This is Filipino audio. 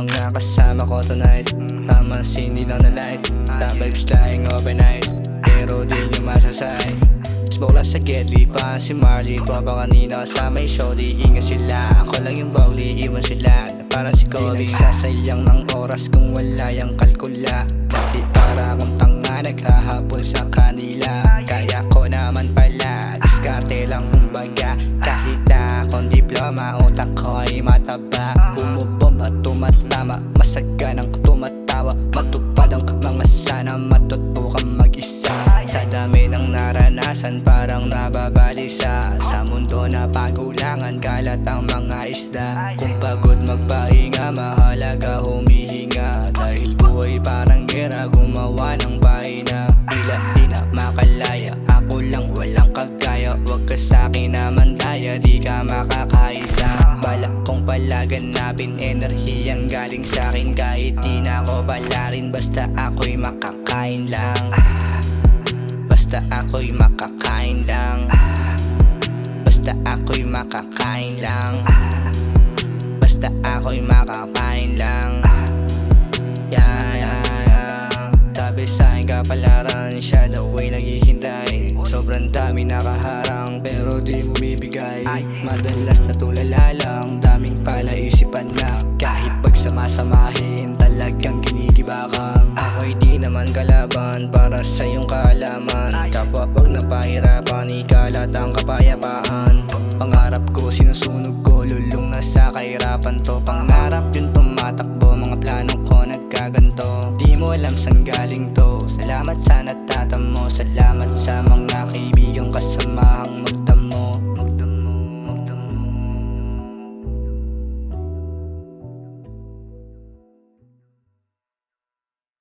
mga kasama ko tonight. Tamang sindi lang na light, vibes flying overnight, pero di nyo masasay. Smoke lang sa Gedli pa si Marley, tropa kanina kasama yung shorty. Ingat sila, ako lang yung bawli, iwan sila na parang si Kobe. Di nagsasayang ng oras kung wala yung kalkula. Dati para akong tanga, naghahabol sa kanila. Kaya ko naman pala, diskarte lang kumbaga. Kahit na akong diploma, utak ko ay mataba. Bumubomba, tumatama, masaganang tumatawa. Matupad ang mga sana, matuto kang mag-isa. Sa dami ng naranasan, parang nababalisa. Sa mundo na pagulangan, kalat ang mga isda. Kung pagod magpahinga, mahalaga humihinga. Dahil buhay parang gera, gumawa ng pahina. Tila di na makalaya, ako lang walang kagaya. Huwag ka sa'kin naman daya, di ka makakaisa. Balak kong palaganapin, enerhiyang galing sa'kin. Kahit di na ako balarin, basta ako'y makakain lang. Basta ako'y makakain lang. Basta ako'y makakain lang. Basta ako'y makakain lang. Sabi sa'kin kapalaran, siya daw ay naghihintay. Sobrang dami nakaharang, pero di mo bibigay. Madalas natulala lang, daming palaisipan na. Kahit pagsamasamahin, talagang ginigiba ka. Ako'y di naman kalaban para sa iyong kaalaman. Kapwa wag na pahirapan, ikalat ang kapayapaan. Pangarap ko sinusunog ko, lulong na sa kahirapan to. Pangarap yun tumatakbo, mga plano ko nagkaganto. Di mo alam saan galing to, salamat sa